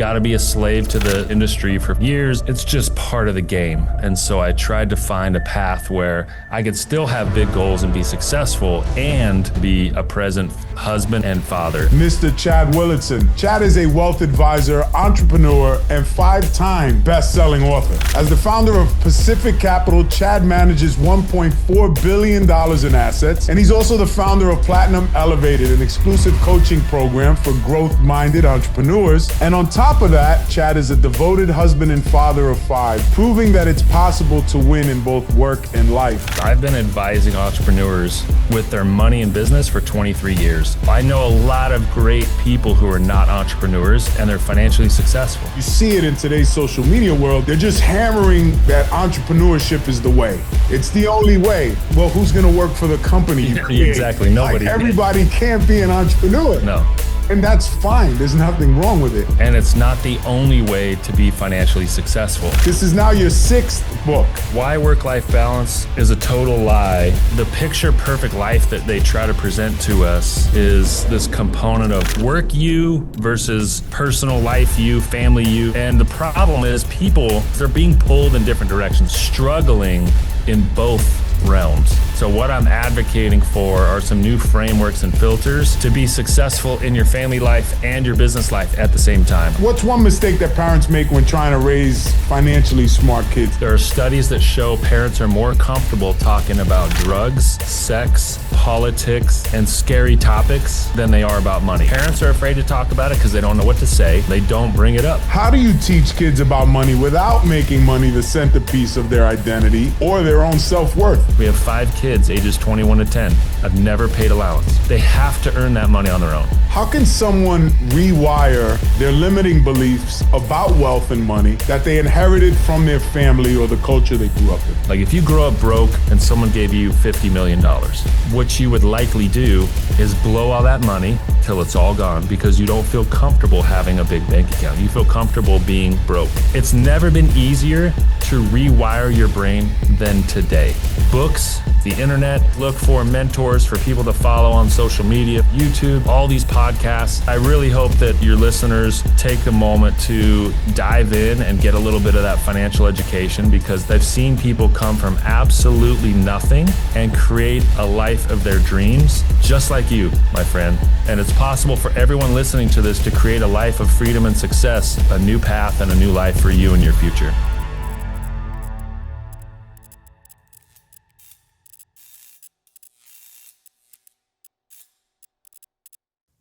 got to be a slave to the industry for years. It's just part of the game. And so I tried to find a path where I could still have big goals and be successful and be a present husband and father. Mr. Chad Willardson. Chad is a wealth advisor, entrepreneur, and 5-time best-selling author. As the founder of Pacific Capital, Chad manages $1.4 billion in assets, and he's also the founder of Platinum Elevated, an exclusive coaching program for growth-minded entrepreneurs. And on top of that, Chad is a devoted husband and father of 5, proving that it's possible to win in both work and life. I've been advising entrepreneurs with their money and business for 23 years. I know a lot of great people who are not entrepreneurs and they're financially successful. You see it in today's social media world. They're just hammering that entrepreneurship is the way. It's the only way. Well, who's going to work for the company you create? Exactly. Nobody. Like, everybody can't be an entrepreneur. No. And that's fine. There's nothing wrong with it. And it's not the only way to be financially successful. This is now your 6th book. Why work-life balance is a total lie. The picture-perfect life that they try to present to us is this component of work you versus personal life you, family you. And the problem is people, they're being pulled in different directions, struggling in both realms. So what I'm advocating for are some new frameworks and filters to be successful in your family life and your business life at the same time. What's one mistake that parents make when trying to raise financially smart kids? There are studies that show parents are more comfortable talking about drugs, sex, politics, and scary topics than they are about money. Parents are afraid to talk about it because they don't know what to say. They don't bring it up. How do you teach kids about money without making money the centerpiece of their identity or their own self-worth? We have 5 kids, ages 21 to 10. I've never paid allowance. They have to earn that money on their own. How can someone rewire their limiting beliefs about wealth and money that they inherited from their family or the culture they grew up in? Like if you grow up broke and someone gave you $50 million, what you would likely do is blow all that money till it's all gone because you don't feel comfortable having a big bank account. You feel comfortable being broke. It's never been easier to rewire your brain than today. Books, the internet, look for mentors, for people to follow on social media, YouTube, all these podcasts. I really hope that your listeners take a moment to dive in and get a little bit of that financial education because I've seen people come from absolutely nothing and create a life of their dreams, just like you, my friend. And it's possible for everyone listening to this to create a life of freedom and success, a new path and a new life for you and your future.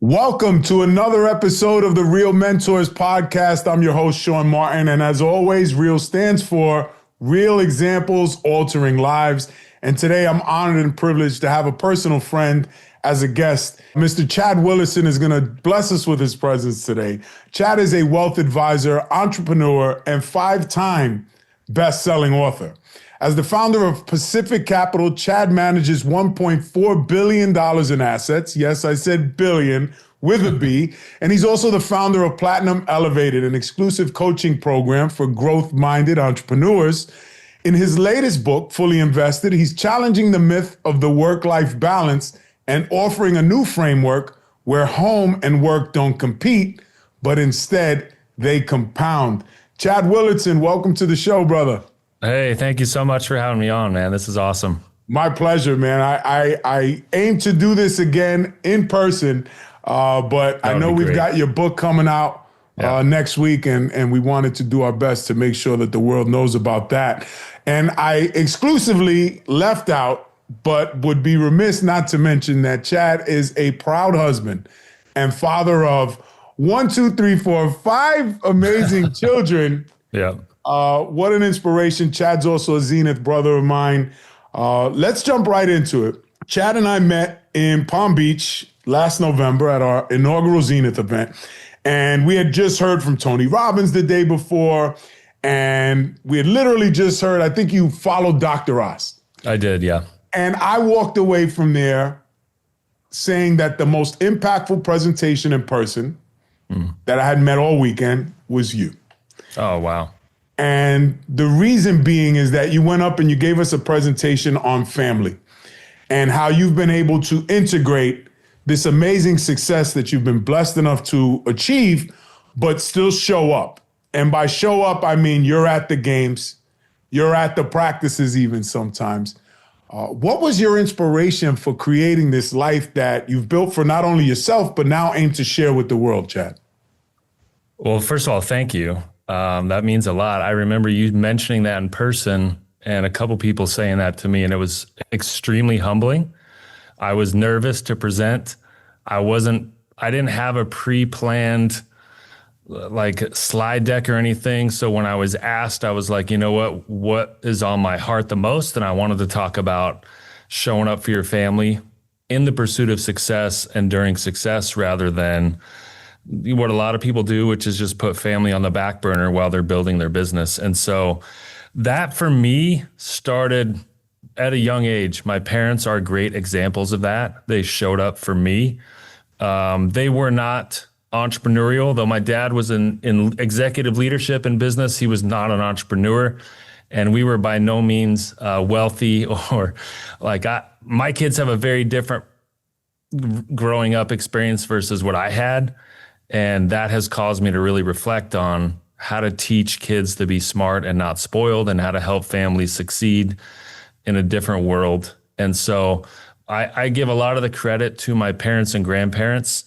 Welcome to another episode of the Real Mentors podcast. I'm your host, Sean Martin. And as always, REAL stands for Real Examples Altering Lives. And today I'm honored and privileged to have a personal friend as a guest. Mr. Chad Willardson is going to bless us with his presence today. Chad is a wealth advisor, entrepreneur, and 5-time best-selling author. As the founder of Pacific Capital, Chad manages $1.4 billion in assets. Yes, I said billion with a B. And he's also the founder of Platinum Elevated, an exclusive coaching program for growth-minded entrepreneurs. In his latest book, Fully Invested, he's challenging the myth of the work-life balance and offering a new framework where home and work don't compete, but instead they compound. Chad Willardson, welcome to the show, brother. Hey, thank you so much for having me on, man. This is awesome. My pleasure, man. I aim to do this again in person, but I know we've got your book coming out next week, and we wanted to do our best to make sure that the world knows about that. And I exclusively left out, but would be remiss not to mention that Chad is a proud husband and father of 5 amazing children. Yeah. What an inspiration. Chad's also a Zenith brother of mine. Let's jump right into it. Chad and I met in Palm Beach last November at our inaugural Zenith event. And we had just heard from Tony Robbins the day before. And we had literally just heard, I think you followed Dr. Oz. I did, yeah. And I walked away from there saying that the most impactful presentation in person that I had met all weekend was you. Oh, wow. And the reason being is that you went up and you gave us a presentation on family and how you've been able to integrate this amazing success that you've been blessed enough to achieve but still show up. And by show up, I mean you're at the games, you're at the practices even sometimes. What was your inspiration for creating this life that you've built for not only yourself, but now aim to share with the world, Chad? Well, first of all, thank you. That means a lot. I remember you mentioning that in person and a couple people saying that to me, and it was extremely humbling. I was nervous to present. I didn't have a pre-planned like slide deck or anything. So when I was asked, I was like, you know what is on my heart the most? And I wanted to talk about showing up for your family in the pursuit of success and during success rather than what a lot of people do, which is just put family on the back burner while they're building their business. And so that for me started at a young age. My parents are great examples of that. They showed up for me. They were not entrepreneurial, though my dad was in executive leadership in business. He was not an entrepreneur, and we were by no means wealthy or my kids have a very different growing up experience versus what I had. And that has caused me to really reflect on how to teach kids to be smart and not spoiled and how to help families succeed in a different world. And so I give a lot of the credit to my parents and grandparents,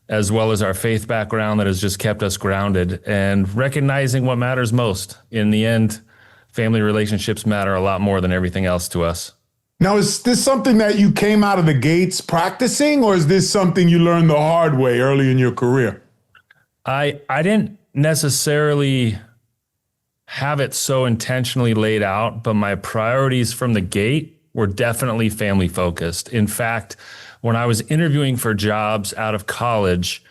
as well as our faith background that has just kept us grounded and recognizing what matters most. In the end, family relationships matter a lot more than everything else to us. Now, is this something that you came out of the gates practicing, or is this something you learned the hard way early in your career? I didn't necessarily have it so intentionally laid out, but my priorities from the gate were definitely family focused. In fact, when I was interviewing for jobs out of college,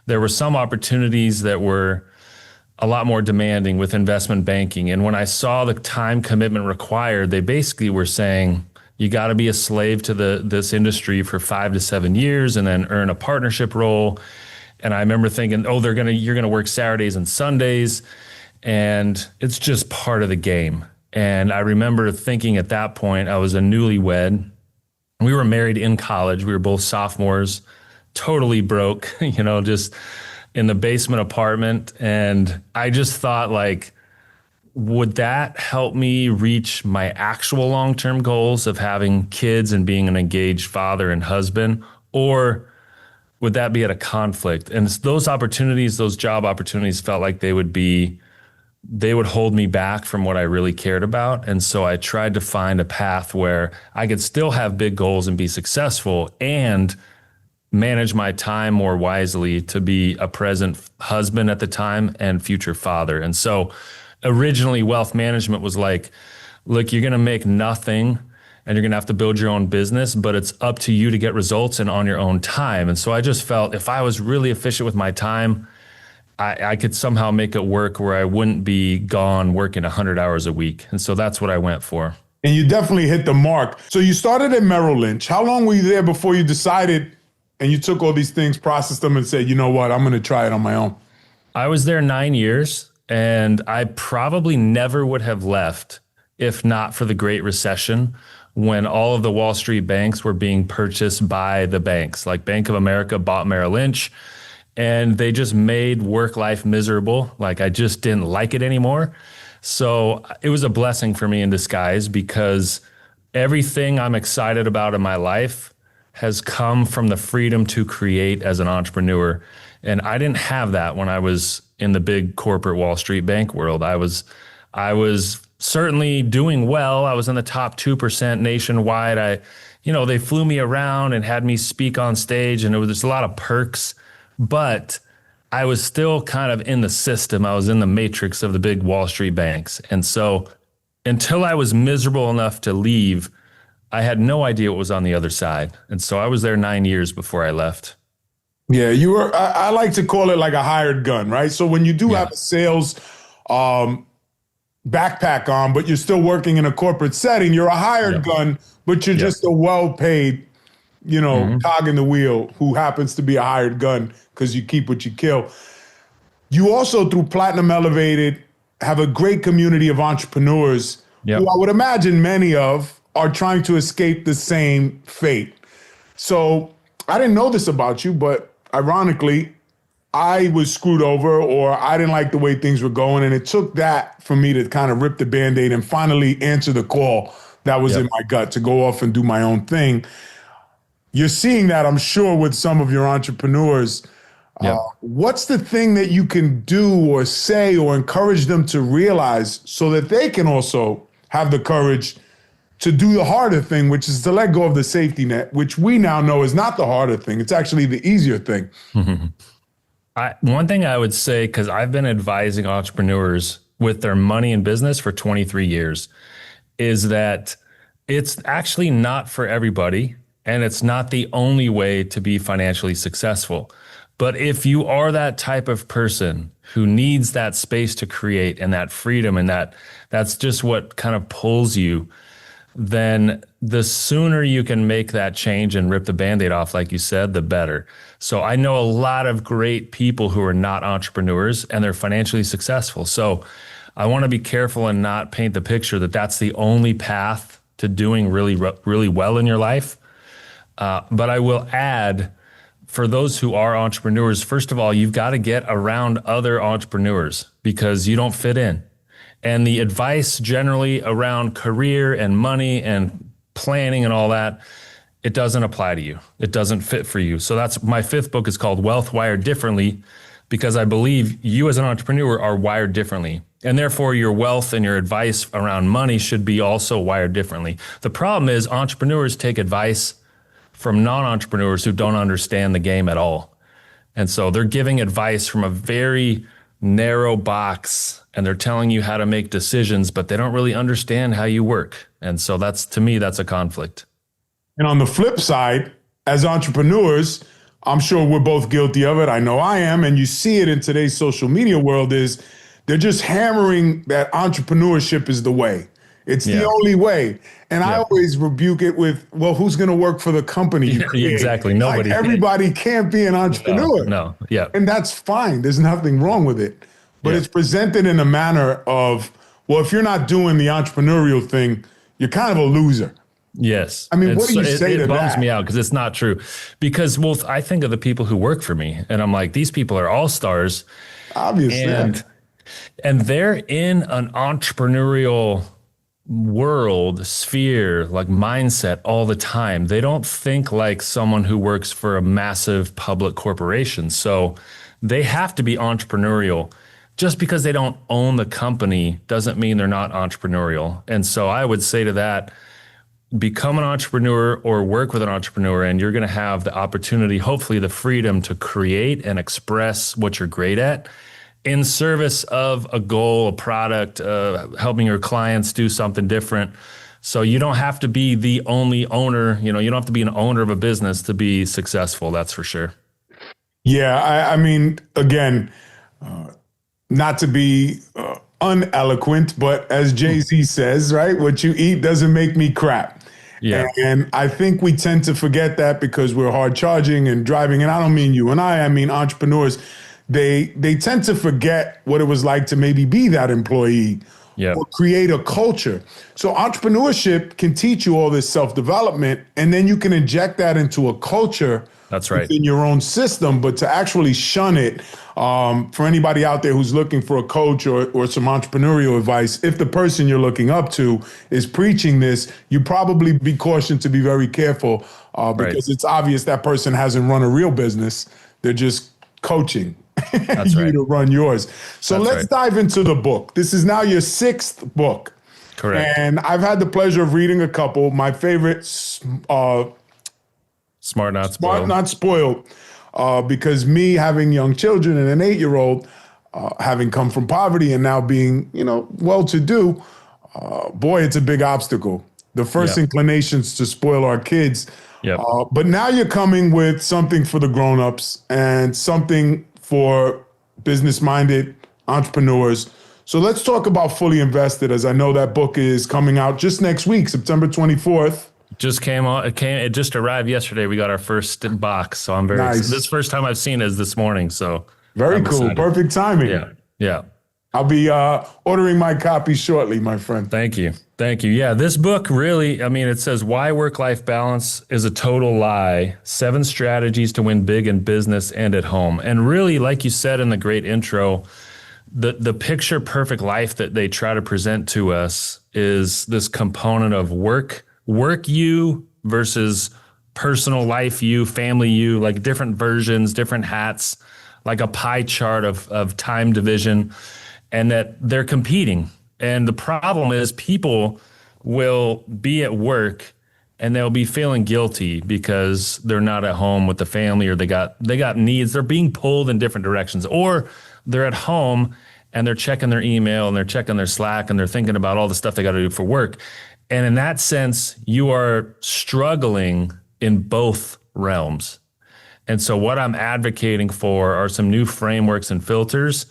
there were some opportunities that were a lot more demanding with investment banking. And when I saw the time commitment required, they basically were saying, you got to be a slave to this industry for 5 to 7 years and then earn a partnership role. And I remember thinking, you're going to work Saturdays and Sundays, and it's just part of the game. And I remember thinking at that point, I was a newlywed. We were married in college. We were both sophomores, totally broke, just in the basement apartment. And I just thought, would that help me reach my actual long-term goals of having kids and being an engaged father and husband? Or would that be at a conflict? And those opportunities, those job opportunities felt like they would hold me back from what I really cared about. And so I tried to find a path where I could still have big goals and be successful and manage my time more wisely to be a present husband at the time and future father. And so originally wealth management was like, look, you're going to make nothing and you're going to have to build your own business, but it's up to you to get results and on your own time. And so I just felt if I was really efficient with my time, I could somehow make it work where I wouldn't be gone working 100 hours a week. And so that's what I went for. And you definitely hit the mark. So you started at Merrill Lynch. How long were you there before you decided and you took all these things, processed them and said, you know what, I'm going to try it on my own? I was there 9 years and I probably never would have left if not for the Great Recession, when all of the Wall Street banks were being purchased by the banks. Like Bank of America bought Merrill Lynch. And they just made work life miserable. I just didn't like it anymore. So it was a blessing for me in disguise because everything I'm excited about in my life has come from the freedom to create as an entrepreneur. And I didn't have that when I was in the big corporate Wall Street bank world. I was certainly doing well. I was in the top 2% nationwide. They flew me around and had me speak on stage, and there's a lot of perks. But I was still kind of in the system. I was in the matrix of the big Wall Street banks. And so until I was miserable enough to leave, I had no idea what was on the other side. And so I was there 9 years before I left. Yeah, you were, I like to call it like a hired gun, right? So when you do have a sales backpack on, but you're still working in a corporate setting, you're a hired gun, but you're just a well-paid cog in the wheel who happens to be a hired gun because you keep what you kill. You also, through Platinum Elevated, have a great community of entrepreneurs who I would imagine many of are trying to escape the same fate. So I didn't know this about you, but ironically, I was screwed over or I didn't like the way things were going. And it took that for me to kind of rip the Band-Aid and finally answer the call that was in my gut to go off and do my own thing. You're seeing that, I'm sure, with some of your entrepreneurs. What's the thing that you can do or say or encourage them to realize so that they can also have the courage to do the harder thing, which is to let go of the safety net, which we now know is not the harder thing. It's actually the easier thing. One thing I would say, because I've been advising entrepreneurs with their money and business for 23 years, is that it's actually not for everybody, and it's not the only way to be financially successful. But if you are that type of person who needs that space to create and that freedom and that's just what kind of pulls you, then the sooner you can make that change and rip the Band-Aid off, like you said, the better. So I know a lot of great people who are not entrepreneurs and they're financially successful. So I want to be careful and not paint the picture that that's the only path to doing really, really well in your life. But I will add, for those who are entrepreneurs, first of all, you've got to get around other entrepreneurs because you don't fit in. And the advice generally around career and money and planning and all that, it doesn't apply to you. It doesn't fit for you. So that's my fifth book is called Wealth Wired Differently, because I believe you as an entrepreneur are wired differently. And therefore your wealth and your advice around money should be also wired differently. The problem is entrepreneurs take advice from non-entrepreneurs who don't understand the game at all. And so they're giving advice from a very narrow box and they're telling you how to make decisions, but they don't really understand how you work. And so that's, to me, that's a conflict. And on the flip side, as entrepreneurs, I'm sure we're both guilty of it. I know I am. And you see it in today's social media world is they're just hammering that entrepreneurship is the way. It's the only way. And I always rebuke it with, well, who's going to work for the company you create? Exactly. Nobody. Like everybody can't be an entrepreneur. No. Yeah. And that's fine. There's nothing wrong with it. But it's presented in a manner of, well, if you're not doing the entrepreneurial thing, you're kind of a loser. Yes. I mean, what do you say to that? It bums me out because it's not true. Because, well, I think of the people who work for me and I'm like, these people are all stars. Obviously. And they're in an entrepreneurial world, sphere, like mindset all the time. They don't think like someone who works for a massive public corporation. So they have to be entrepreneurial. Just because they don't own the company doesn't mean they're not entrepreneurial. And so I would say to that, become an entrepreneur or work with an entrepreneur, and you're going to have the opportunity, hopefully the freedom to create and express what you're great at in service of a goal, a product, helping your clients do something different. So you don't have to be the only owner, you don't have to be an owner of a business to be successful. That's for sure. Yeah. I mean, again, not to be uneloquent, but as Jay-Z says, right? What you eat doesn't make me crap. Yeah. And I think we tend to forget that because we're hard charging and driving. And I don't mean you and I mean entrepreneurs. They tend to forget what it was like to maybe be that employee or create a culture. So entrepreneurship can teach you all this self-development, and then you can inject that into a culture. That's right. In your own system, but to actually shun it, for anybody out there who's looking for a coach or some entrepreneurial advice, if the person you're looking up to is preaching this, you probably be cautioned to be very careful because it's obvious that person hasn't run a real business. They're just coaching you to run yours. So let's dive into the book. This is now your sixth book. Correct. And I've had the pleasure of reading a couple. My favorite, Smart Not Spoiled, because me having young children and an 8-year-old, having come from poverty and now being, well-to-do, boy, it's a big obstacle. The first inclinations to spoil our kids. But now you're coming with something for the grown-ups and something for business-minded entrepreneurs. So let's talk about Fully Invested, as I know that book is coming out just next week, September 24th. Just came on. It just arrived yesterday. We got our first box, so I'm very excited. This is the first time I've seen it is this morning. So very cool. Excited. Perfect timing. Yeah. I'll be ordering my copy shortly, my friend. Thank you. Thank you. Yeah, this book really, I mean, it says why work-life balance is a total lie, 7 strategies to win big in business and at home. And really, like you said in the great intro, the picture perfect life that they try to present to us is this component of work you versus personal life you, family you, like different versions, different hats, like a pie chart of time division, and that they're competing. And the problem is people will be at work and they'll be feeling guilty because they're not at home with the family, or they got needs. They're being pulled in different directions, or they're at home and they're checking their email and they're checking their Slack and they're thinking about all the stuff they got to do for work. And in that sense, you are struggling in both realms. And so what I'm advocating for are some new frameworks and filters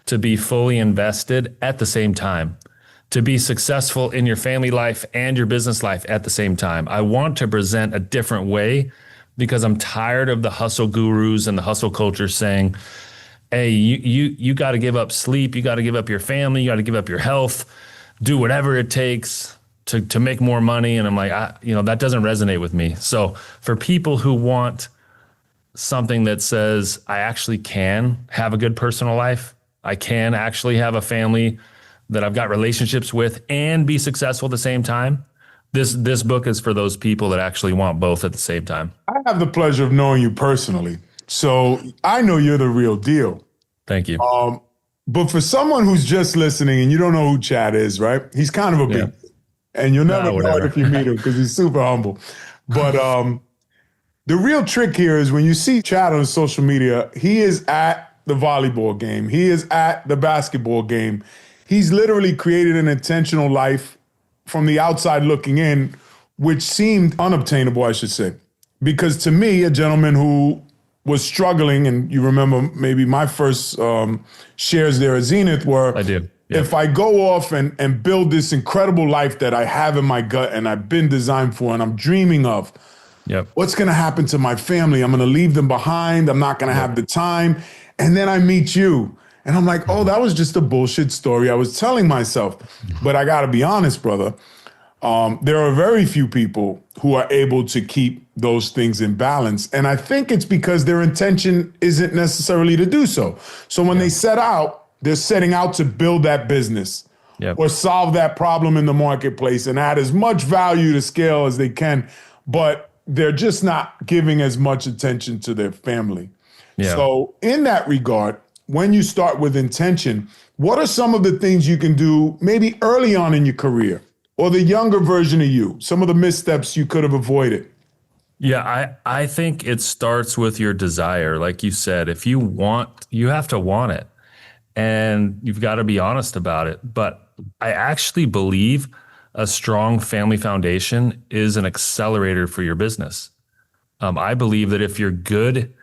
to be fully invested at the same time, to be successful in your family life and your business life at the same time. I want to present a different way because I'm tired of the hustle gurus and the hustle culture saying, hey, you got to give up sleep, you got to give up your family, you got to give up your health, do whatever it takes to make more money. And I'm like, that doesn't resonate with me. So for people who want something that says I actually can have a good personal life, I can actually have a family that I've got relationships with and be successful at the same time, this book is for those people that actually want both at the same time. I have the pleasure of knowing you personally, so I know you're the real deal. Thank you. But for someone who's just listening and you don't know who Chad is, right? He's kind of a big, and you'll never know it if you meet him because he's super humble. But the real trick here is when you see Chad on social media, he is at the volleyball game. He is at the basketball game. He's literally created an intentional life from the outside looking in, which seemed unobtainable, I should say. Because to me, a gentleman who was struggling, and you remember maybe my first shares there at Zenith were, I do. Yep. If I go off and build this incredible life that I have in my gut and I've been designed for and I'm dreaming of, what's going to happen to my family? I'm going to leave them behind. I'm not going to have the time. And then I meet you and I'm like, oh, that was just a bullshit story I was telling myself. But I got to be honest, brother. There are very few people who are able to keep those things in balance. And I think it's because their intention isn't necessarily to do so. So when they set out, they're setting out to build that business or solve that problem in the marketplace and add as much value to scale as they can. But they're just not giving as much attention to their family. Yeah. So in that regard, when you start with intention, what are some of the things you can do maybe early on in your career or the younger version of you, some of the missteps you could have avoided? Yeah, I think it starts with your desire. Like you said, if you want, you have to want it and you've got to be honest about it. But I actually believe a strong family foundation is an accelerator for your business. I believe that if you're good,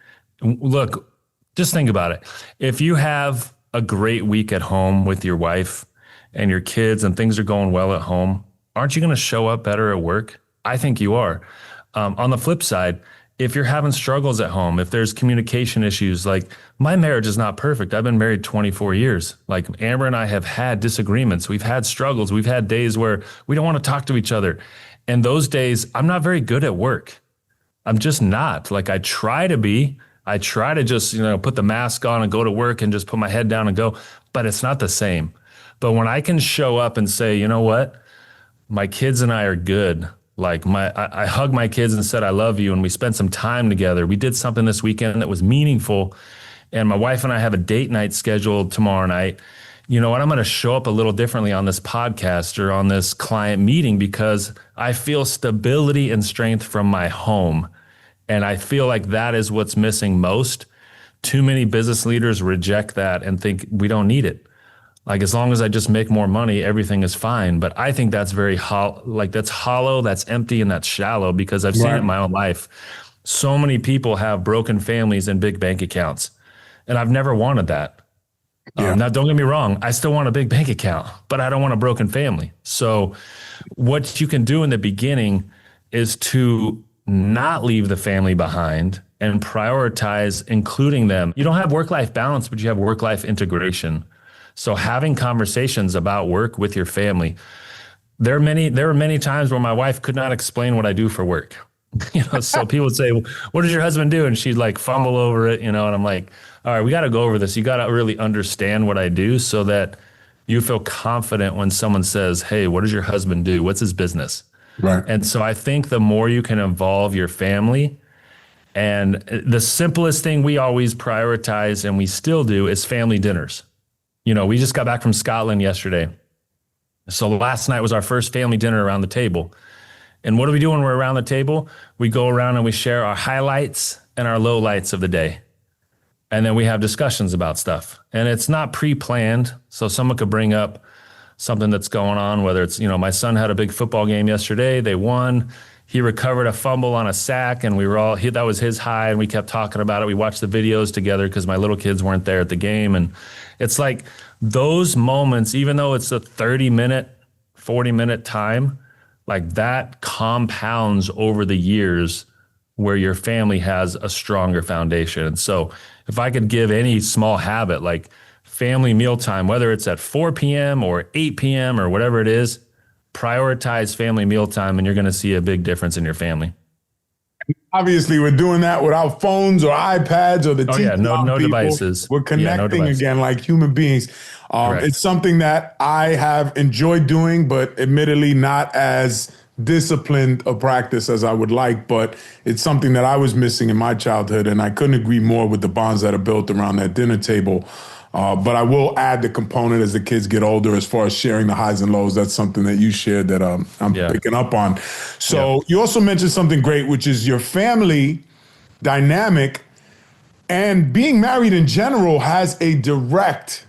look, just think about it. If you have a great week at home with your wife and your kids and things are going well at home, aren't you going to show up better at work? I think you are. On the flip side, if you're having struggles at home, if there's communication issues, like my marriage is not perfect. I've been married 24 years. Like Amber and I have had disagreements. We've had struggles. We've had days where we don't want to talk to each other. And those days, I'm not very good at work. I'm just not. Like I try to be. I try to just, put the mask on and go to work and just put my head down and go, but it's not the same. But when I can show up and say, you know what, my kids and I are good. Like I hugged my kids and said, I love you. And we spent some time together. We did something this weekend that was meaningful. And my wife and I have a date night scheduled tomorrow night. You know what? I'm going to show up a little differently on this podcast or on this client meeting because I feel stability and strength from my home. And I feel like that is what's missing most. Too many business leaders reject that and think we don't need it. Like as long as I just make more money, everything is fine. But I think that's very that's hollow, that's empty, and that's shallow because I've seen it in my own life. So many people have broken families and big bank accounts. And I've never wanted that. Now, don't get me wrong. I still want a big bank account, but I don't want a broken family. So what you can do in the beginning is to not leave the family behind and prioritize including them. You don't have work-life balance, but you have work-life integration. So having conversations about work with your family. There were many times where my wife could not explain what I do for work. So people would say, "What does your husband do?" And she'd like fumble over it, and I'm like, "All right, we got to go over this. You got to really understand what I do so that you feel confident when someone says, 'Hey, what does your husband do? What's his business?'" Right. And so I think the more you can involve your family, and the simplest thing we always prioritize and we still do is family dinners. We just got back from Scotland yesterday. So last night was our first family dinner around the table. And what do we do when we're around the table? We go around and we share our highlights and our lowlights of the day. And then we have discussions about stuff. And it's not pre-planned. So someone could bring up something that's going on, whether it's, my son had a big football game yesterday. They won. He recovered a fumble on a sack, and that was his high, and we kept talking about it. We watched the videos together because my little kids weren't there at the game. And it's like those moments, even though it's a 30-minute, 40-minute time, like that compounds over the years where your family has a stronger foundation. And so if I could give any small habit, like family mealtime, whether it's at 4 p.m. or 8 p.m. or whatever it is, prioritize family mealtime, and you're going to see a big difference in your family. Obviously, we're doing that without phones or iPads or the TV. No devices. We're connecting again like human beings. It's something that I have enjoyed doing, but admittedly not as disciplined a practice as I would like. But it's something that I was missing in my childhood, and I couldn't agree more with the bonds that are built around that dinner table. But I will add the component as the kids get older as far as sharing the highs and lows. That's something that you shared that I'm picking up on. So you also mentioned something great, which is your family dynamic, and being married in general has a direct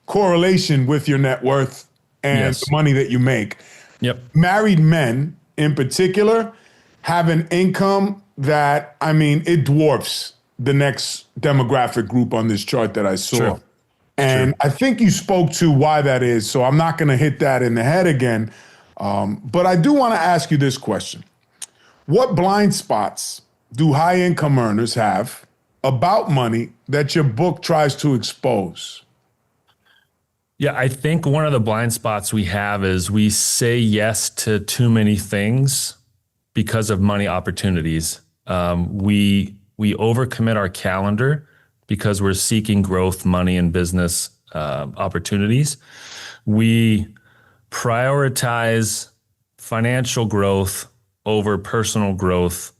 correlation with your net worth and the money that you make. Yep. Married men in particular have an income that, it dwarfs the next demographic group on this chart that I saw. Sure. And I think you spoke to why that is, so I'm not going to hit that in the head again. But I do want to ask you this question. What blind spots do high income earners have about money that your book tries to expose? Yeah, I think one of the blind spots we have is we say yes to too many things because of money opportunities. We overcommit our calendar because we're seeking growth, money, and business opportunities. We prioritize financial growth over personal growth.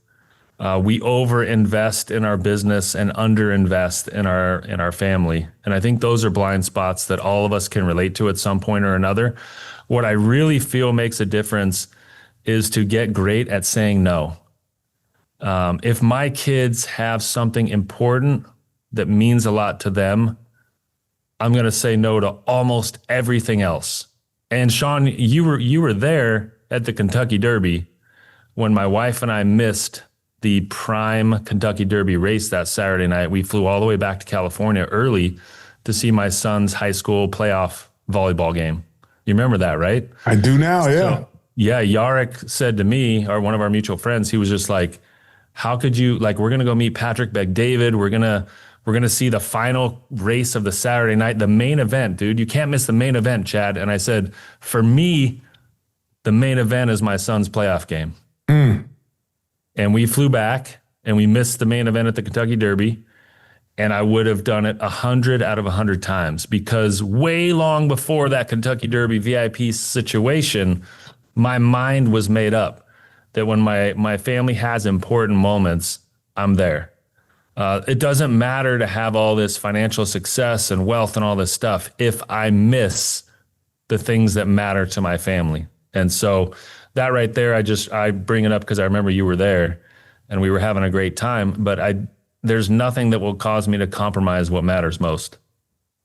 We overinvest in our business and underinvest in our family. And I think those are blind spots that all of us can relate to at some point or another. What I really feel makes a difference is to get great at saying no. If my kids have something important that means a lot to them, I'm going to say no to almost everything else. And Sean, you were there at the Kentucky Derby when my wife and I missed the prime Kentucky Derby race that Saturday night. We flew all the way back to California early to see my son's high school playoff volleyball game. You remember that, right? I do now, yeah. So, Yarek said to me, or one of our mutual friends, he was just like, how could you, we're going to go meet Patrick Bet-David. We're going to see the final race of the Saturday night, the main event, dude. You can't miss the main event, Chad. And I said, for me, the main event is my son's playoff game. And we flew back and we missed the main event at the Kentucky Derby. And I would have done it 100 out of 100 times because way long before that Kentucky Derby VIP situation, my mind was made up that when my family has important moments, I'm there. It doesn't matter to have all this financial success and wealth and all this stuff if I miss the things that matter to my family. And so that right there, I bring it up because I remember you were there and we were having a great time, but there's nothing that will cause me to compromise what matters most.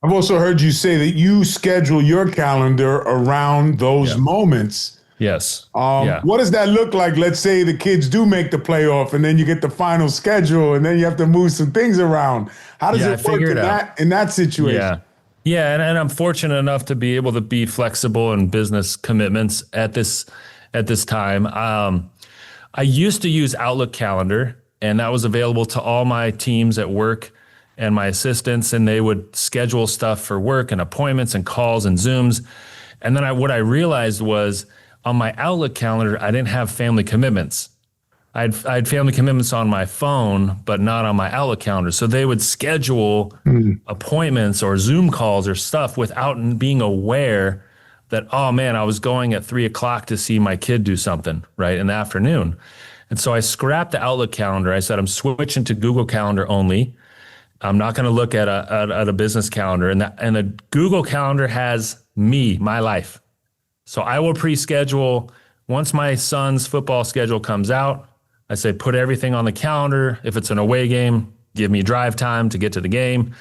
I've also heard you say that you schedule your calendar around those moments. Yes. What does that look like? Let's say the kids do make the playoff and then you get the final schedule and then you have to move some things around. How does it work in that situation? Yeah. And I'm fortunate enough to be able to be flexible in business commitments at this time. I used to use Outlook Calendar, and that was available to all my teams at work and my assistants, and they would schedule stuff for work and appointments and calls and Zooms. And then what I realized was on my Outlook calendar, I didn't have family commitments. I had family commitments on my phone, but not on my Outlook calendar. So they would schedule appointments or Zoom calls or stuff without being aware that, oh man, I was going at 3:00 to see my kid do something, right, in the afternoon. And so I scrapped the Outlook calendar. I said, I'm switching to Google Calendar only. I'm not going to look at a business calendar. And the Google Calendar has me, my life. So I will pre-schedule. Once my son's football schedule comes out, I say, put everything on the calendar. If it's an away game, give me drive time to get to the game,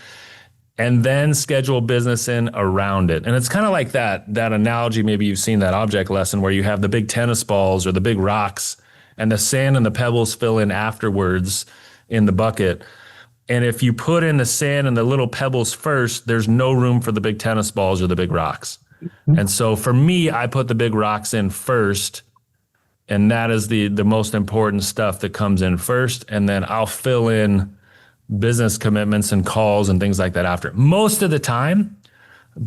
and then schedule business in around it. And it's kind of like that analogy. Maybe you've seen that object lesson where you have the big tennis balls or the big rocks, and the sand and the pebbles fill in afterwards in the bucket. And if you put in the sand and the little pebbles first, there's no room for the big tennis balls or the big rocks. And so for me, I put the big rocks in first, and that is the most important stuff that comes in first. And then I'll fill in business commitments and calls and things like that after. Most of the time,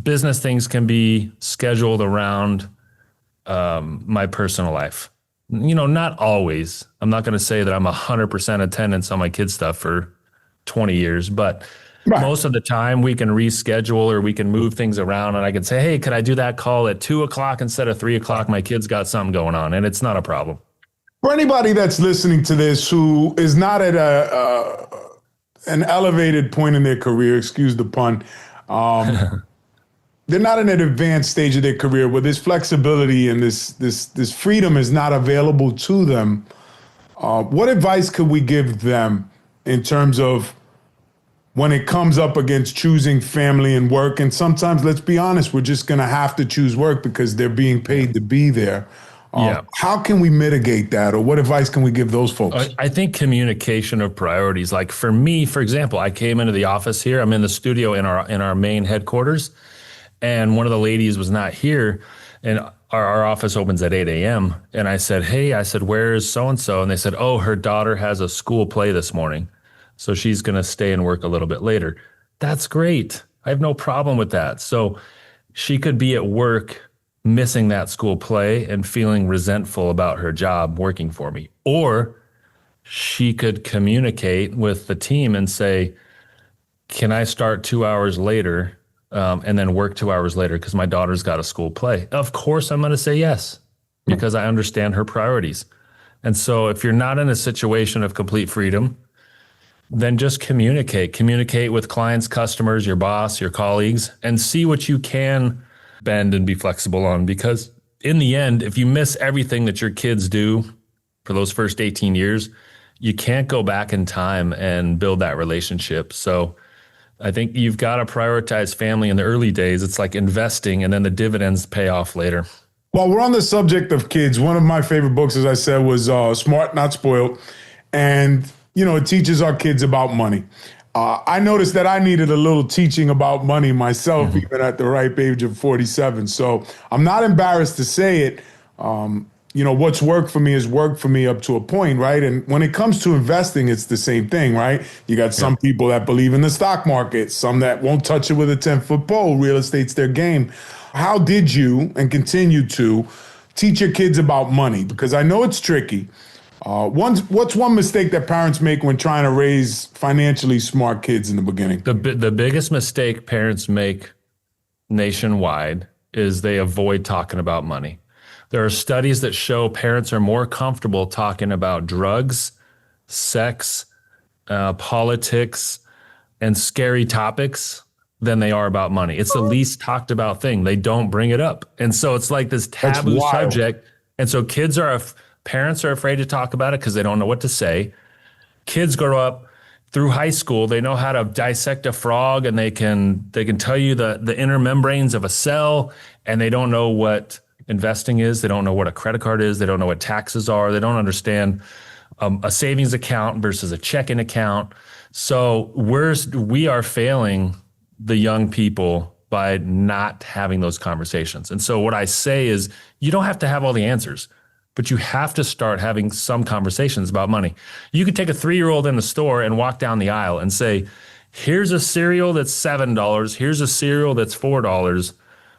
business things can be scheduled around my personal life. Not always. I'm not going to say that I'm 100% attendance on my kids' stuff for 20 years, but most of the time we can reschedule or we can move things around, and I can say, hey, could I do that call at 2:00 instead of 3:00? My kid's got something going on, and it's not a problem. For anybody that's listening to this who is not at an elevated point in their career, excuse the pun, they're not in an advanced stage of their career where this flexibility and this freedom is not available to them, what advice could we give them in terms of when it comes up against choosing family and work? And sometimes, let's be honest, we're just going to have to choose work because they're being paid to be there. How can we mitigate that, or what advice can we give those folks? I think communication of priorities. Like for me, for example, I came into the office here. I'm in the studio in our main headquarters, and one of the ladies was not here, and our office opens at 8 a.m. And I said, hey, where is so-and-so? And they said, oh, her daughter has a school play this morning, so she's going to stay and work a little bit later. That's great. I have no problem with that. So she could be at work missing that school play and feeling resentful about her job working for me. Or she could communicate with the team and say, can I start 2 hours later and then work 2 hours later because my daughter's got a school play? Of course, I'm going to say yes because I understand her priorities. And so if you're not in a situation of complete freedom, then just communicate with clients, customers, your boss, your colleagues, and see what you can bend and be flexible on. Because in the end, if you miss everything that your kids do for those first 18 years, you can't go back in time and build that relationship. So I think you've got to prioritize family in the early days. It's like investing, and then the dividends pay off later. Well, we're on the subject of kids. One of my favorite books, as I said, was Smart, Not Spoiled. And it teaches our kids about money. I noticed that I needed a little teaching about money myself, even at the ripe age of 47. So I'm not embarrassed to say it. What's worked for me has worked for me up to a point, right? And when it comes to investing, it's the same thing, right? You got some people that believe in the stock market, some that won't touch it with a 10-foot pole. Real estate's their game. How did you and continue to teach your kids about money? Because I know it's tricky. What's one mistake that parents make when trying to raise financially smart kids in the beginning? The biggest mistake parents make nationwide is they avoid talking about money. There are studies that show parents are more comfortable talking about drugs, sex, politics, and scary topics than they are about money. It's the least talked about thing. They don't bring it up. And so it's like this taboo subject. And so parents are afraid to talk about it because they don't know what to say. Kids grow up through high school. They know how to dissect a frog, and they can tell you the inner membranes of a cell, and they don't know what investing is. They don't know what a credit card is. They don't know what taxes are. They don't understand a savings account versus a checking account. So we are failing the young people by not having those conversations. And so what I say is, you don't have to have all the answers, but you have to start having some conversations about money. You could take a 3-year-old in the store and walk down the aisle and say, Here's a cereal that's $7. Here's a cereal that's $4.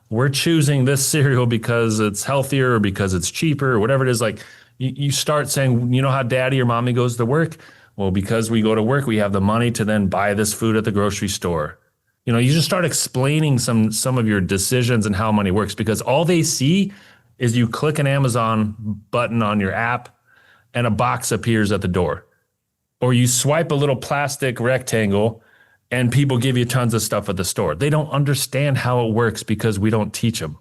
We're choosing this cereal because it's healthier or because it's cheaper or whatever it is. Like you start saying, you know how daddy or mommy goes to work? Well, because we go to work, we have the money to then buy this food at the grocery store. You know, you just start explaining some of your decisions and how money works, because all they see is you click an Amazon button on your app and a box appears at the door. Or you swipe a little plastic rectangle and people give you tons of stuff at the store. They don't understand how it works because we don't teach them.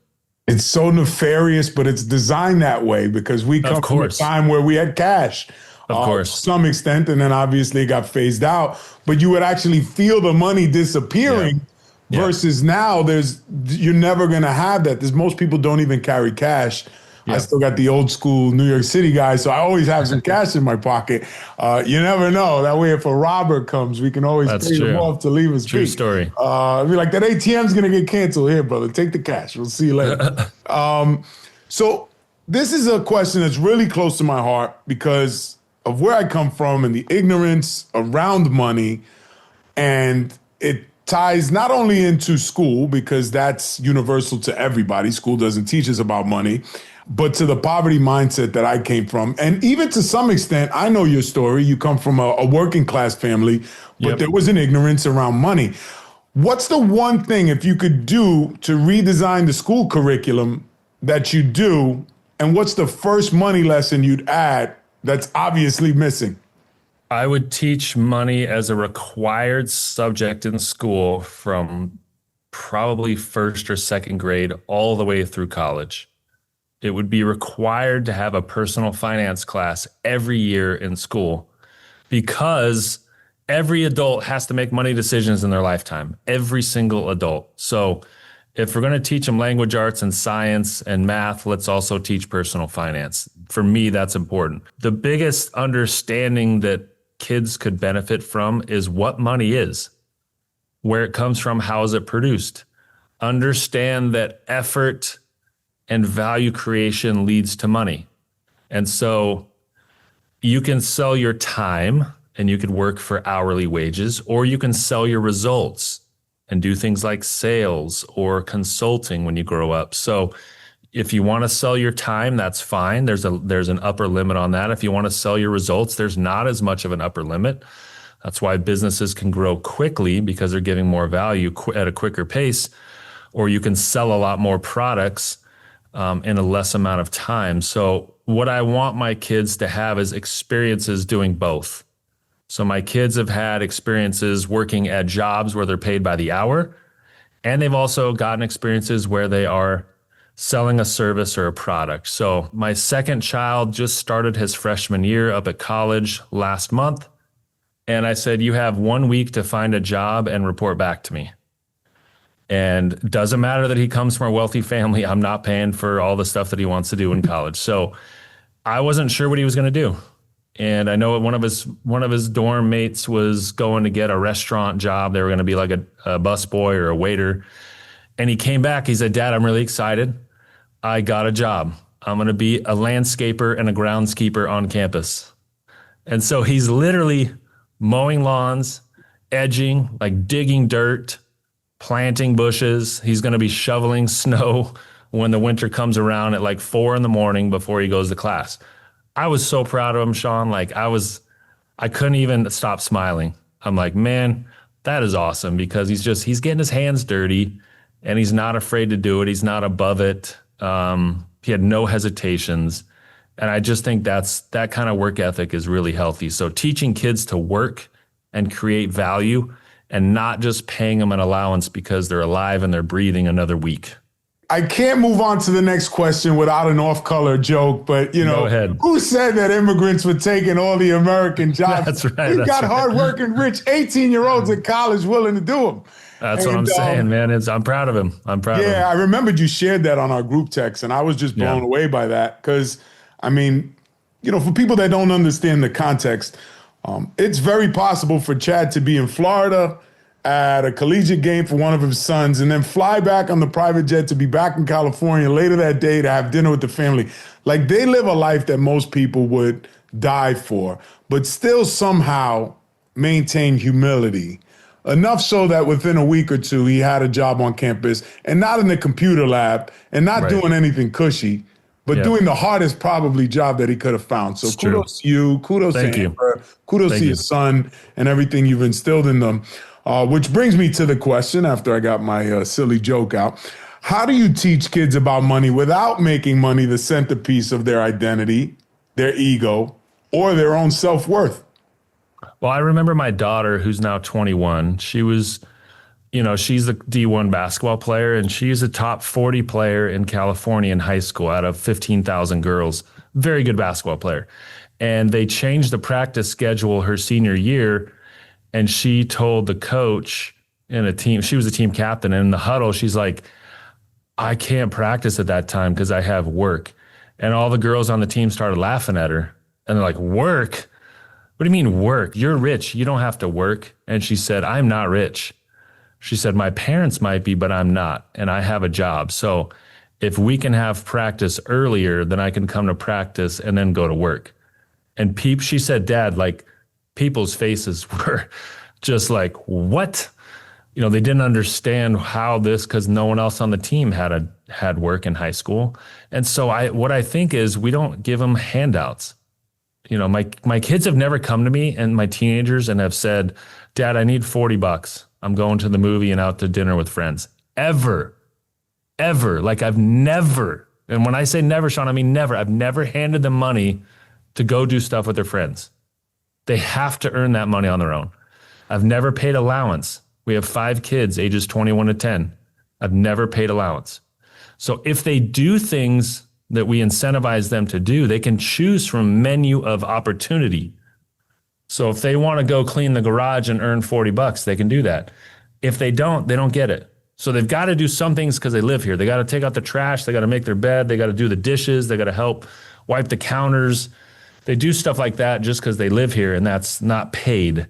It's so nefarious, but it's designed that way because we come from a time where we had cash. Of course. To some extent, and then obviously it got phased out. But you would actually feel the money disappearing versus now you're never going to have that. Most people don't even carry cash. I still got the old school New York City guy, so I always have some cash in my pocket. You never know. That way, if a robber comes, we can always pay them off to leave us. True story. Be like, that ATM's going to get canceled. Here, brother, take the cash. We'll see you later. So this is a question that's really close to my heart because of where I come from and the ignorance around money. And it ties not only into school, because that's universal to everybody. School doesn't teach us about money, but to the poverty mindset that I came from. And even to some extent, I know your story. You come from a working class family, but there was an ignorance around money. What's the one thing, if you could do to redesign the school curriculum, that you do? And what's the first money lesson you'd add that's obviously missing? I would teach money as a required subject in school from probably first or second grade all the way through college. It would be required to have a personal finance class every year in school because every adult has to make money decisions in their lifetime, every single adult. So if we're going to teach them language arts and science and math, let's also teach personal finance. For me, that's important. The biggest understanding that kids could benefit from is what money is, where it comes from, how is it produced. Understand that effort and value creation leads to money. And so you can sell your time and you could work for hourly wages, or you can sell your results and do things like sales or consulting when you grow up. So if you want to sell your time, that's fine. There's an upper limit on that. If you want to sell your results, there's not as much of an upper limit. That's why businesses can grow quickly, because they're giving more value at a quicker pace, or you can sell a lot more products in a less amount of time. So what I want my kids to have is experiences doing both. So my kids have had experiences working at jobs where they're paid by the hour, and they've also gotten experiences where they are selling a service or a product. So my second child just started his freshman year up at college last month. And I said, you have 1 week to find a job and report back to me. And it doesn't matter that he comes from a wealthy family. I'm not paying for all the stuff that he wants to do in college. So I wasn't sure what he was going to do. And I know one of his dorm mates was going to get a restaurant job. They were going to be like a busboy or a waiter. And he came back. He said, Dad, I'm really excited. I got a job. I'm going to be a landscaper and a groundskeeper on campus. And so he's literally mowing lawns, edging, like digging dirt, planting bushes. He's going to be shoveling snow when the winter comes around at like 4 a.m. before he goes to class. I was so proud of him, Sean. Like I couldn't even stop smiling. I'm like, man, that is awesome, because he's getting his hands dirty and he's not afraid to do it. He's not above it. He had no hesitations. And I just think that kind of work ethic is really healthy. So teaching kids to work and create value and not just paying them an allowance because they're alive and they're breathing another week. I can't move on to the next question without an off-color joke, but Go ahead. Who said that immigrants were taking all the American jobs? That's right. We've got hardworking, rich 18-year-olds in college willing to do them. That's what I'm saying, man. I'm proud of him. I'm proud of him. Yeah, I remembered you shared that on our group text, and I was just blown away by that because, I mean, for people that don't understand the context, it's very possible for Chad to be in Florida at a collegiate game for one of his sons and then fly back on the private jet to be back in California later that day to have dinner with the family. Like, they live a life that most people would die for, but still somehow maintain humility. enough so that within a week or two, he had a job on campus and not in the computer lab and not doing anything cushy, but doing the hardest probably job that he could have found. So kudos to you. Kudos to Amber. Kudos to your son and everything you've instilled in them. Which brings me to the question after I got my silly joke out. How do you teach kids about money without making money the centerpiece of their identity, their ego, or their own self-worth? Well, I remember my daughter, who's now 21. She was, she's a D1 basketball player, and she's a top 40 player in California in high school out of 15,000 girls. Very good basketball player. And they changed the practice schedule her senior year, and she told the coach in a team, she was a team captain, and in the huddle, she's like, I can't practice at that time because I have work. And all the girls on the team started laughing at her. And they're like, work? What do you mean work? You're rich. You don't have to work. And she said, I'm not rich. She said, my parents might be, but I'm not. And I have a job. So if we can have practice earlier, then I can come to practice and then go to work. And she said, Dad, like people's faces were just like, what? They didn't understand how this, because no one else on the team had work in high school. And so what I think is we don't give them handouts. My kids have never come to me, and my teenagers, and have said, Dad, I need $40. I'm going to the movie and out to dinner with friends. Ever. Like I've never, and when I say never, Sean, I mean never. I've never handed them money to go do stuff with their friends. They have to earn that money on their own. I've never paid allowance. We have 5 kids, ages 21 to 10. I've never paid allowance. So if they do things that we incentivize them to do, they can choose from a menu of opportunity. So if they want to go clean the garage and earn $40, they can do that. If they don't get it. So they've got to do some things because they live here. They got to take out the trash. They got to make their bed. They got to do the dishes. They got to help wipe the counters. They do stuff like that just because they live here, and that's not paid.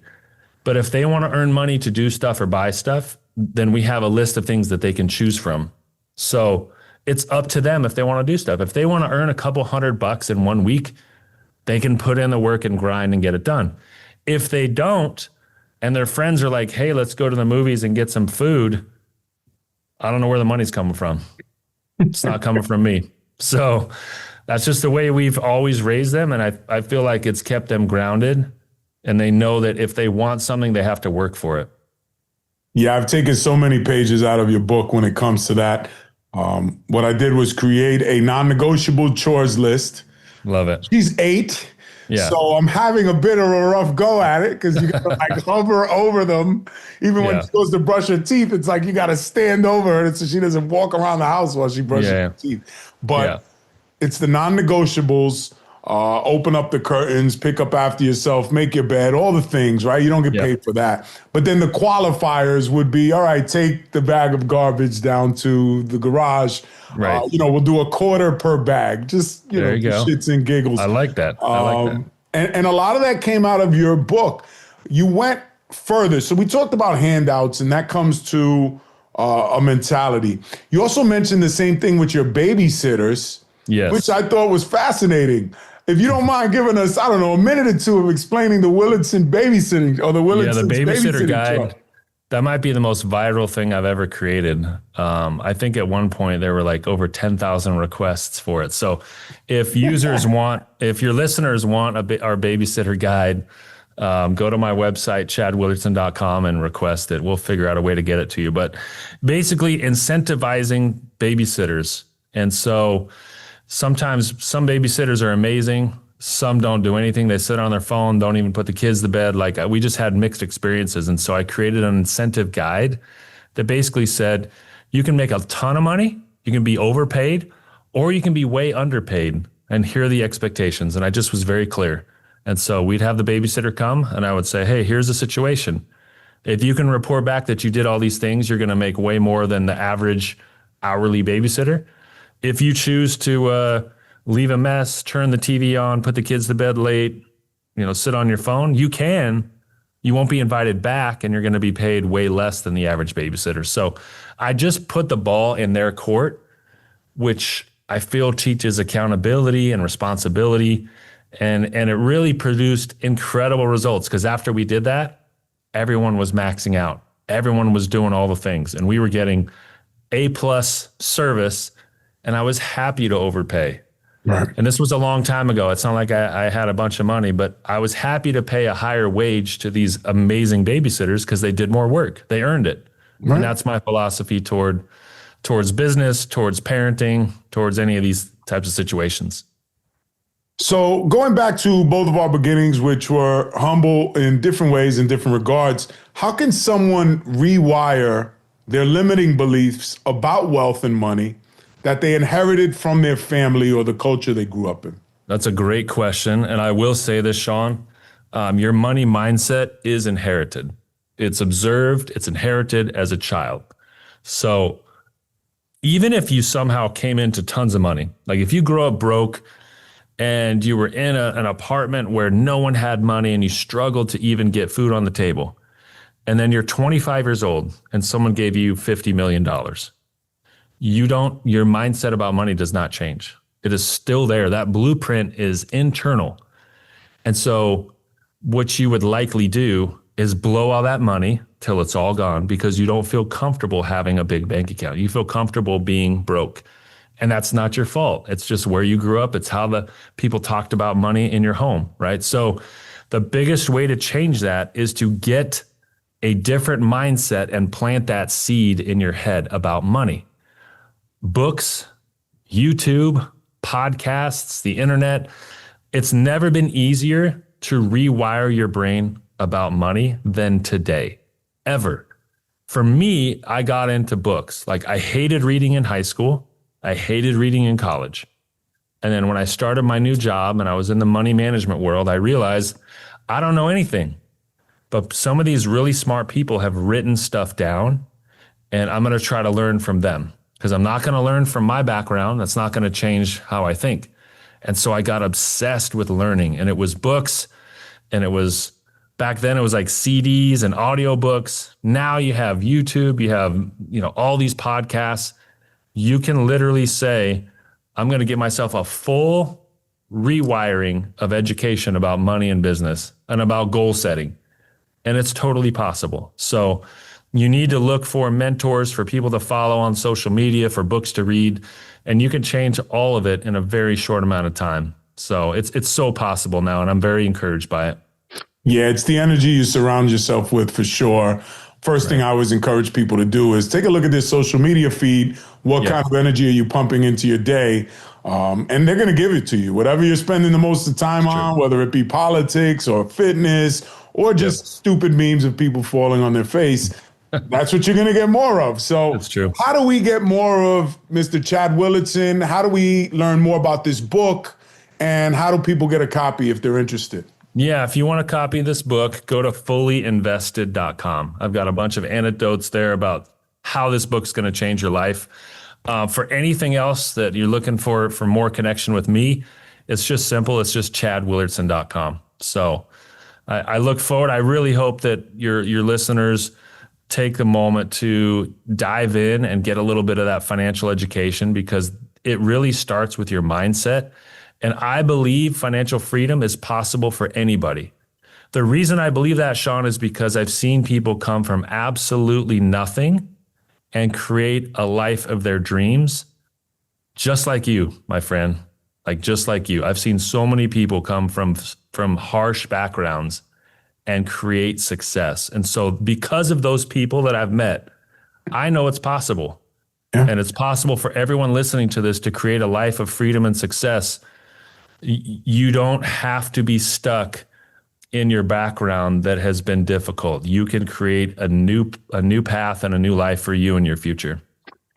But if they want to earn money to do stuff or buy stuff, then we have a list of things that they can choose from. So it's up to them if they want to do stuff. If they want to earn a couple $100 in 1 week, they can put in the work and grind and get it done. If they don't, and their friends are like, hey, let's go to the movies and get some food, I don't know where the money's coming from. It's not coming from me. So that's just the way we've always raised them. And I feel like it's kept them grounded. And they know that if they want something, they have to work for it. Yeah, I've taken so many pages out of your book when it comes to that. What I did was create a non-negotiable chores list. Love it. She's 8. Yeah. So I'm having a bit of a rough go at it because you got to like hover over them. Even when she goes to brush her teeth, it's like you got to stand over her so she doesn't walk around the house while she brushes her teeth. But it's the non-negotiables. Open up the curtains, pick up after yourself, make your bed, all the things, right? You don't get paid for that. But then the qualifiers would be, all right, take the bag of garbage down to the garage. Right. We'll do a quarter per bag, just, there you go. Shits and giggles. I like that. I like that. And a lot of that came out of your book. You went further. So we talked about handouts, and that comes to a mentality. You also mentioned the same thing with your babysitters, which I thought was fascinating. If you don't mind giving us, I don't know, a minute or two of explaining the Willardson babysitting or the Willardson babysitter guide. Truck. That might be the most viral thing I've ever created. I think at one point there were like over 10,000 requests for it. So if your listeners want our babysitter guide, go to my website, chadwillardson.com, and request it. We'll figure out a way to get it to you. But basically incentivizing babysitters. And so sometimes some babysitters are amazing. Some don't do anything. They sit on their phone, don't even put the kids to bed. Like we just had mixed experiences. And so I created an incentive guide that basically said, you can make a ton of money, you can be overpaid, or you can be way underpaid. And here are the expectations. And I just was very clear. And so we'd have the babysitter come and I would say, hey, here's the situation. If you can report back that you did all these things, you're going to make way more than the average hourly babysitter. If you choose to leave a mess, turn the TV on, put the kids to bed late, sit on your phone, you won't be invited back and you're going to be paid way less than the average babysitter. So I just put the ball in their court, which I feel teaches accountability and responsibility. And it really produced incredible results because after we did that, everyone was maxing out. everyone was doing all the things and we were getting A plus service, and I was happy to overpay. Right. And this was a long time ago. It's not like I had a bunch of money, but I was happy to pay a higher wage to these amazing babysitters because they did more work. They earned it. Right. And that's my philosophy towards business, towards parenting, towards any of these types of situations. So going back to both of our beginnings, which were humble in different ways, in different regards, how can someone rewire their limiting beliefs about wealth and money that they inherited from their family or the culture they grew up in? That's a great question. And I will say this, Sean, your money mindset is inherited. It's observed, it's inherited as a child. So even if you somehow came into tons of money, like if you grew up broke and you were in an apartment where no one had money and you struggled to even get food on the table, and then you're 25 years old and someone gave you $50 million, your mindset about money does not change. It is still there. That blueprint is internal. And so what you would likely do is blow all that money till it's all gone because you don't feel comfortable having a big bank account. You feel comfortable being broke. And that's not your fault. It's just where you grew up. It's how the people talked about money in your home, right? So the biggest way to change that is to get a different mindset and plant that seed in your head about money. Books, YouTube, podcasts, the internet. It's never been easier to rewire your brain about money than today, ever. For me, I got into books. Like I hated reading in high school. I hated reading in college. And then when I started my new job and I was in the money management world, I realized I don't know anything. But some of these really smart people have written stuff down, and I'm going to try to learn from them because I'm not going to learn from my background. That's not going to change how I think. And so I got obsessed with learning, and it was books, and it was back then it was like CDs and audiobooks. Now you have YouTube, you have, all these podcasts. You can literally say, I'm going to give myself a full rewiring of education about money and business and about goal setting. And it's totally possible. So you need to look for mentors, for people to follow on social media, for books to read, and you can change all of it in a very short amount of time. So it's so possible now, and I'm very encouraged by it. Yeah, it's the energy you surround yourself with for sure. First thing I always encourage people to do is take a look at their social media feed. What kind of energy are you pumping into your day? And they're going to give it to you. Whatever you're spending the most of the time on, whether it be politics or fitness or just stupid memes of people falling on their face, that's what you're going to get more of. So that's true. How do we get more of Mr. Chad Willardson? How do we learn more about this book? And how do people get a copy if they're interested? Yeah, if you want to copy this book, go to fullyinvested.com. I've got a bunch of anecdotes there about how this book's going to change your life. For anything else that you're looking for more connection with me, it's just simple. It's just chadwillardson.com. So I look forward. I really hope that your listeners take a moment to dive in and get a little bit of that financial education, because it really starts with your mindset. And I believe financial freedom is possible for anybody. The reason I believe that, Sean, is because I've seen people come from absolutely nothing and create a life of their dreams, just like you, my friend, like just like you. I've seen so many people come from harsh backgrounds and create success. And so because of those people that I've met, I know it's possible. Yeah. And it's possible for everyone listening to this to create a life of freedom and success. You don't have to be stuck in your background that has been difficult. You can create a new path and a new life for you in your future.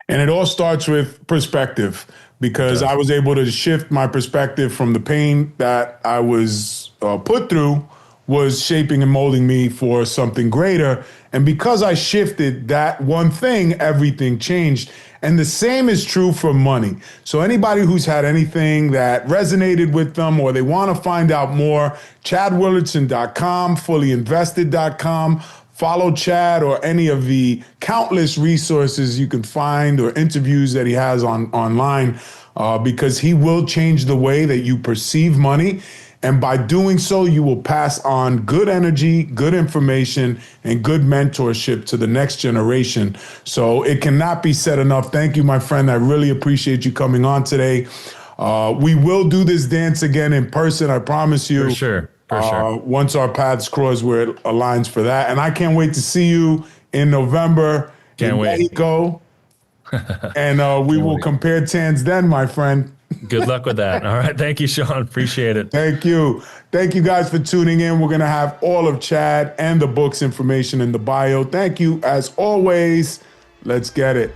And it all starts with perspective, because I was able to shift my perspective from the pain that I was put through was shaping and molding me for something greater. And because I shifted that one thing, everything changed. And the same is true for money. So anybody who's had anything that resonated with them or they want to find out more, chadwillardson.com, fullyinvested.com. Follow Chad or any of the countless resources you can find or interviews that he has online, because he will change the way that you perceive money. And by doing so, you will pass on good energy, good information, and good mentorship to the next generation. So it cannot be said enough. Thank you, my friend. I really appreciate you coming on today. We will do this dance again in person, I promise you. For sure. Once our paths cross where it aligns for that. And I can't wait to see you in November in Mexico. And we will compare tans then, my friend. Good luck with that. All right. Thank you, Sean. Appreciate it. Thank you. Thank you guys for tuning in. We're going to have all of Chad and the book's information in the bio. Thank you as always. Let's get it.